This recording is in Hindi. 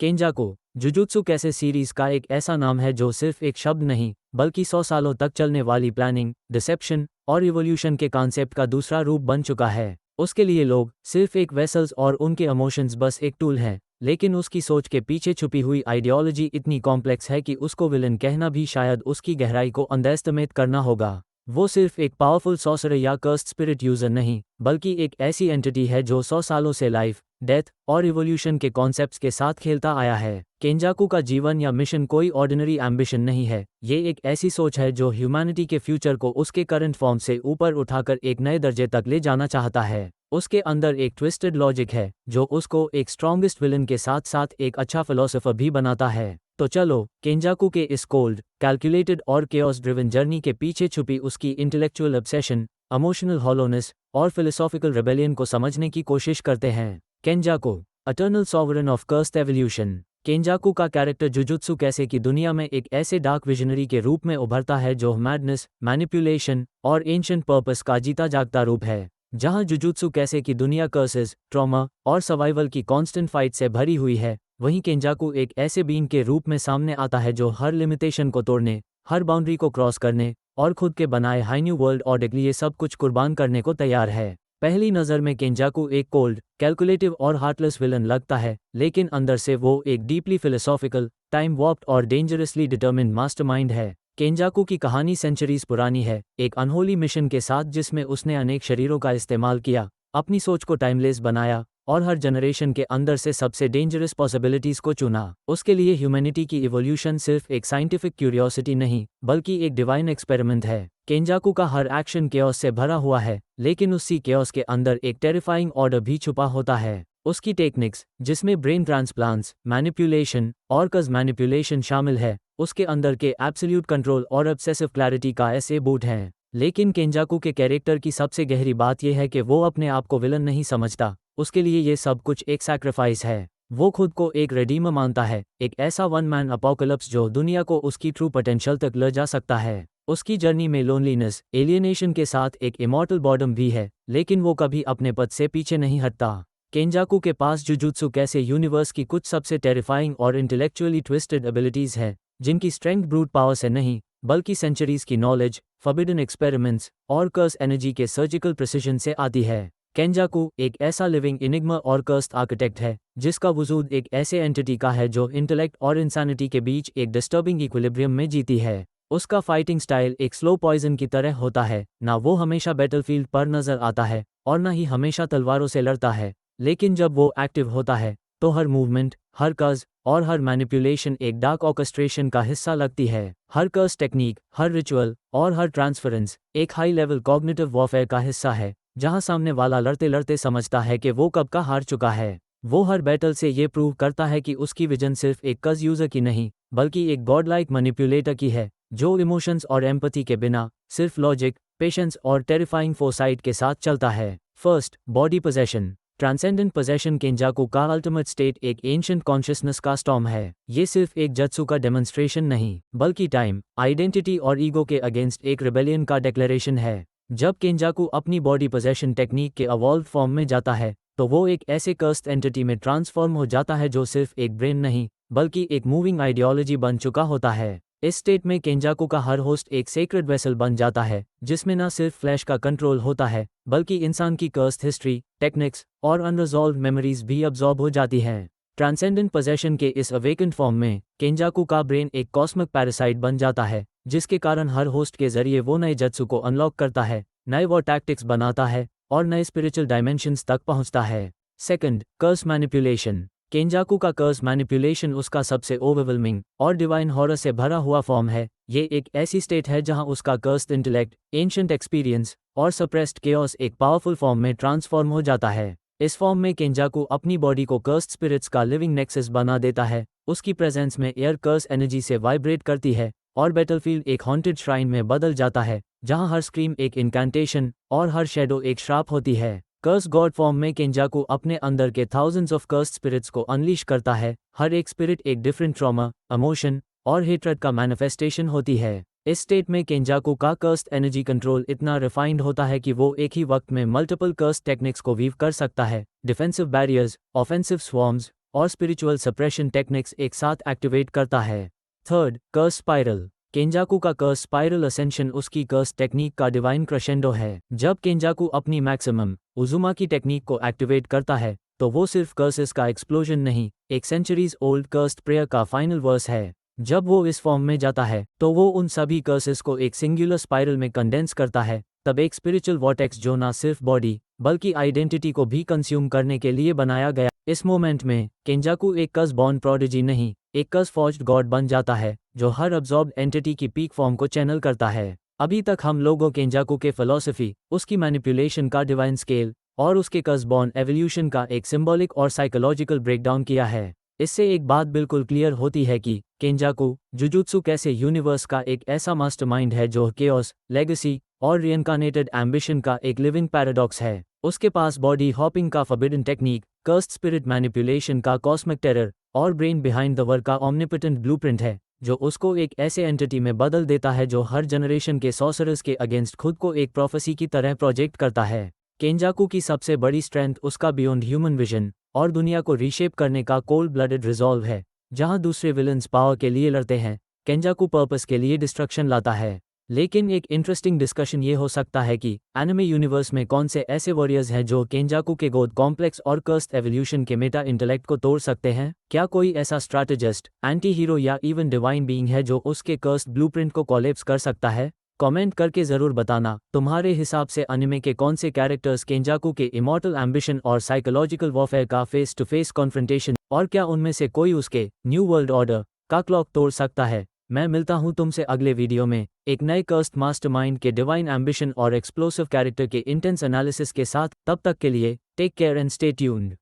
केंजाकू जुजुत्सु कैसे सीरीज का एक ऐसा नाम है जो सिर्फ एक शब्द नहीं बल्कि 100 सालों तक चलने वाली प्लानिंग, डिसेप्शन और इवोल्यूशन के कॉन्सेप्ट का दूसरा रूप बन चुका है। उसके लिए लोग सिर्फ एक वेसल्स और उनके इमोशंस बस एक टूल हैं, लेकिन उसकी सोच के पीछे छुपी हुई आइडियोलॉजी इतनी कॉम्प्लेक्स है कि उसको विलन कहना भी शायद उसकी गहराई को अंडरएस्टिमेट करना होगा। वो सिर्फ एक पावरफुल सॉर्सरर या कर्स्ड स्पिरिट यूजर नहीं, बल्कि एक ऐसी एंटिटी है जो 100 सालों से लाइफ, डेथ और इवोल्यूशन के कॉन्सेप्ट्स के साथ खेलता आया है। केंजाकू का जीवन या मिशन कोई ऑर्डिनरी एम्बिशन नहीं है, ये एक ऐसी सोच है जो ह्यूमैनिटी के फ्यूचर को उसके करंट फॉर्म से ऊपर उठाकर एक नए दर्जे तक ले जाना चाहता है। उसके अंदर एक ट्विस्टेड लॉजिक है जो उसको एक स्ट्रॉन्गेस्ट विलन के साथ साथ एक अच्छा फिलोसोफर भी बनाता है। तो चलो केंजाकू के इस कोल्ड, कैलकुलेटेड और केओस ड्रिवन जर्नी के पीछे छुपी उसकी इंटेलेक्चुअल ऑब्सेशन, इमोशनल हॉलोनेस और फिलोसॉफिकल रेबेलियन को समझने की कोशिश करते हैं। Kenjaku eternal sovereign of cursed evolution. Kenjaku का कैरेक्टर जुजुत्सु कैसे की दुनिया में एक ऐसे डार्क विजनरी के रूप में उभरता है जो मैडनेस, मैनिपुलेशन और एंशिएंट पर्पस का जीता जागता रूप है। जहां जुजुत्सु कैसे की दुनिया कर्सेस, ट्रॉमा और सर्वाइवल की कांस्टेंट फाइट से भरी हुई है, वहीं केंजाकू एक ऐसे बीइंग के रूप में सामने आता है जो हर लिमिटेशन को तोड़ने, हर बाउंड्री को क्रॉस करने और खुद के बनाए हाई न्यू वर्ल्ड ऑर्डर के लिए सब कुछ कुर्बान करने को तैयार है। पहली नज़र में केंजाकू एक कोल्ड, कैलकुलेटिव और हार्टलेस विलन लगता है, लेकिन अंदर से वो एक डीपली फिलोसॉफिकल, टाइम वॉर्प्ड और डेंजरसली डिटर्मिन्ड मास्टरमाइंड है। केंजाकू की कहानी सेंचुरीज पुरानी है, एक अनहोली मिशन के साथ जिसमें उसने अनेक शरीरों का इस्तेमाल किया, अपनी सोच को टाइमलेस बनाया और हर जनरेशन के अंदर से सबसे डेंजरस पॉसिबिलिटीज को चुना। उसके लिए ह्यूमैनिटी की इवोल्यूशन सिर्फ एक साइंटिफिक क्यूरियोसिटी नहीं बल्कि एक डिवाइन एक्सपेरिमेंट है। केंजाकू का हर एक्शन केओस से भरा हुआ है, लेकिन उसी केओस के अंदर एक टेरिफाइंग ऑर्डर भी छुपा होता है। उसकी टेक्निक्स, जिसमें ब्रेन ट्रांसप्लांट्स, मैनिपुलेशन और कज मैनिपुलेशन शामिल है, उसके अंदर के एब्सोल्यूट कंट्रोल और ऑब्सेसिव क्लैरिटी का ऐसे बूट हैं। लेकिन केंजाकू के कैरेक्टर की सबसे गहरी बात यह है कि वो अपने आप को विलन नहीं समझता, उसके लिए ये सब कुछ एक सैक्रिफाइस है। वो खुद को एक रिडीमर मानता है, एक ऐसा वन मैन अपोकलिप्स जो दुनिया को उसकी ट्रू पोटेंशियल तक ले जा सकता है। उसकी जर्नी में लोनलीनेस, एलियनेशन के साथ एक इमॉर्टल बॉर्डम भी है, लेकिन वो कभी अपने पद से पीछे नहीं हटता। केंजाकू के पास जुजुत्सु कैसे यूनिवर्स की कुछ सबसे टेरिफाइंग और इंटेलेक्चुअली ट्विस्टेड एबिलिटीज हैं, जिनकी स्ट्रेंथ ब्रूट पावर से नहीं बल्कि सेंचुरीज की नॉलेज, फॉरबिडन एक्सपेरिमेंट्स और कर्स एनर्जी के सर्जिकल प्रिसिजन से आती है। केंजाकू एक ऐसा लिविंग इनिग्मा और कर्स्ड आर्किटेक्ट है जिसका वजूद एक ऐसे एंटिटी का है जो इंटेलेक्ट और इंसानिटी के बीच एक डिस्टर्बिंग इक्विलिब्रियम में जीती है। उसका फाइटिंग स्टाइल एक स्लो पॉइजन की तरह होता है, ना वो हमेशा बैटलफील्ड पर नजर आता है और ना ही हमेशा तलवारों से लड़ता है, लेकिन जब वो एक्टिव होता है तो हर मूवमेंट, हर कज और हर मैनिपुलेशन एक डार्क ऑर्केस्ट्रेशन का हिस्सा लगती है। हर कर्स टेक्निक, हर रिचुअल और हर ट्रांसफरेंस एक हाई लेवल कॉग्निटिव वॉरफेयर का हिस्सा है, जहां सामने वाला लड़ते लड़ते समझता है कि वो कब का हार चुका है। वो हर बैटल से ये प्रूव करता है कि उसकी विजन सिर्फ एक कज यूजर की नहीं बल्कि एक गॉडलाइक मैनिपुलेटर की है, जो इमोशंस और एम्पैथी के बिना सिर्फ लॉजिक, पेशेंस और टेरिफाइंग फोरसाइट के साथ चलता है। First, body possession. Transcendent possession Kenjaku का अल्टीमेट स्टेट एक एंशिएंट कॉन्शियसनेस का स्टॉर्म है। ये सिर्फ एक जत्सु का डेमोन्स्ट्रेशन नहीं बल्कि टाइम, आइडेंटिटी और ईगो के अगेंस्ट एक रिबेलियन का डिक्लेरेशन है। जब केंजाकू अपनी बॉडी पोजेशन टेक्निक के अवॉल्व फॉर्म में जाता है तो वो एक ऐसे कर्स्ड एंटिटी में ट्रांसफॉर्म हो जाता है जो सिर्फ एक ब्रेन नहीं बल्कि एक मूविंग आइडियोलॉजी बन चुका होता है। इस स्टेट में केंजाकू का हर होस्ट एक सेक्रेड वेसल बन जाता है, जिसमें न सिर्फ फ्लैश का कंट्रोल होता है बल्कि इंसान की कर्स्ड हिस्ट्री, टेक्निक्स और अनरिजॉल्व्ड मेमोरीज भी अब्सॉर्ब हो जाती हैं। ट्रांसेंडेंट पोजेशन के इस अवेकेंड फॉर्म में केंजाकू का ब्रेन एक कॉस्मिक पैरासाइट बन जाता है, जिसके कारण हर होस्ट के जरिए वो नए जत्सु को अनलॉक करता है, नए वॉर टैक्टिक्स बनाता है और नए स्पिरिचुअल डायमेंशंस तक पहुंचता है। सेकंड, कर्स मैनिपुलेशन। केंजाकू का कर्स मैनिपुलेशन उसका सबसे ओवरवेलमिंग और डिवाइन हॉरर से भरा हुआ फॉर्म है। ये एक ऐसी स्टेट है जहां उसका कर्स्ड इंटेलेक्ट, एंशिएंट एक्सपीरियंस और सप्रेस्ड केओस एक पावरफुल फॉर्म में ट्रांसफॉर्म हो जाता है। इस फॉर्म में केंजाकू अपनी बॉडी को कर्स्ड स्पिरिट्स का लिविंग नेक्सस बना देता है। उसकी प्रेजेंस में एयर कर्स एनर्जी से वाइब्रेट करती है और बैटलफील्ड एक हॉन्टेड श्राइन में बदल जाता है, जहां हर स्क्रीम एक इनकैंटेशन और हर शैडो एक श्राप होती है। कर्स गॉड फॉर्म में केंजाकू अपने अंदर के थाउजेंड्स ऑफ कर्स्ड स्पिरिट्स को अनलीश करता है। हर एक स्पिरिट एक डिफरेंट ट्रॉमा, इमोशन और हेट्रेड का मैनिफेस्टेशन होती है। इस स्टेट में केंजाकू का कर्स्ड एनर्जी कंट्रोल इतना रिफाइंड होता है कि वो एक ही वक्त में मल्टीपल कर्स्ड टेक्निक्स को वीव कर सकता है, डिफेंसिव बैरियर्स, ऑफेंसिव स्वॉर्म्स और स्पिरिचुअल सप्रेशन टेक्निक्स एक साथ एक्टिवेट करता है। थर्ड, कर्स स्पाइरल। केंजाकू का कर्स स्पाइरल असेंशन उसकी कर्स टेक्निक का डिवाइन क्रशेंडो है। जब केंजाकू अपनी मैक्सिमम उजुमाकी टेक्निक को एक्टिवेट करता है तो वो सिर्फ कर्सेस का एक्सप्लोजन नहीं, एक सेंचुरीज ओल्ड कर्स्ड प्रेयर का फाइनल वर्स है। जब वो इस फॉर्म में जाता है तो वो उन सभी कर्सेस को एक सिंगुलर स्पाइरल में कंडेंस करता है, तब एक स्पिरिचुअल वॉर्टेक्स जो ना सिर्फ बॉडी बल्कि आइडेंटिटी को भी कंज्यूम करने के लिए बनाया गया। इस मोमेंट में केंजाकू एक कर्स बॉर्न प्रोडिजी नहीं, एक कर्स फॉर्ज्ड गॉड बन जाता है जो हर अब्जॉर्ब्ड एंटिटी की पीक फॉर्म को चैनल करता है। अभी तक हम लोगों केंजाकू के फिलॉसफी, उसकी मैनिपुलेशन का डिवाइन स्केल और उसके कर्स बॉर्न एवोल्यूशन का एक सिंबॉलिक और साइकोलॉजिकल ब्रेकडाउन किया है। इससे एक बात बिल्कुल क्लियर होती है कि केंजाकू जुजुत्सु कैसे यूनिवर्स का एक ऐसा मास्टरमाइंड है जो केओस, लेगेसी और रिइनकार्नेटेड एम्बिशन का एक लिविंग पैराडॉक्स है। उसके पास बॉडी हॉपिंग का forbidden technique, cursed spirit manipulation का कॉस्मिक टेरर और ब्रेन बिहाइंड द वर्क का ऑमनिपोटेंट ब्लूप्रिंट है जो उसको एक ऐसे एंटिटी में बदल देता है जो हर जनरेशन के सॉर्सरर्स के अगेंस्ट खुद को एक प्रोफेसी की तरह प्रोजेक्ट करता है। केंजाकू की सबसे बड़ी स्ट्रेंथ उसका बियॉन्ड ह्यूमन विजन और दुनिया को रीशेप करने का कोल्ड ब्लडेड रिजॉल्व है। जहां दूसरे विलन्स पावर के लिए लड़ते हैं, केंजाकू पर्पस के लिए डिस्ट्रक्शन लाता है। लेकिन एक इंटरेस्टिंग डिस्कशन ये हो सकता है कि एनिमे यूनिवर्स में कौन से ऐसे वॉरियर्स हैं जो केंजाकू के गॉड कॉम्प्लेक्स और कर्स्ड एवोल्यूशन के मेटा इंटेलेक्ट को तोड़ सकते हैं? क्या कोई ऐसा स्ट्रैटेजिस्ट, एंटी हीरो या इवन डिवाइन बीइंग है जो उसके कर्स्ड ब्लूप्रिंट को कोलैप्स कर सकता है? कमेंट करके ज़रूर बताना तुम्हारे हिसाब से एनिमे के कौन से कैरेक्टर्स केंजाकू के इमॉर्टल एम्बिशन और साइकोलॉजिकल वॉरफेयर का फेस टू फेस कॉन्फ्रंटेशन, और क्या उनमें से कोई उसके न्यू वर्ल्ड ऑर्डर का क्लॉक तोड़ सकता है? मैं मिलता हूं तुमसे अगले वीडियो में एक नए कर्स्ड मास्टरमाइंड के डिवाइन एम्बिशन और एक्सप्लोसिव कैरेक्टर के इंटेंस एनालिसिस के साथ। तब तक के लिए take care and stay tuned.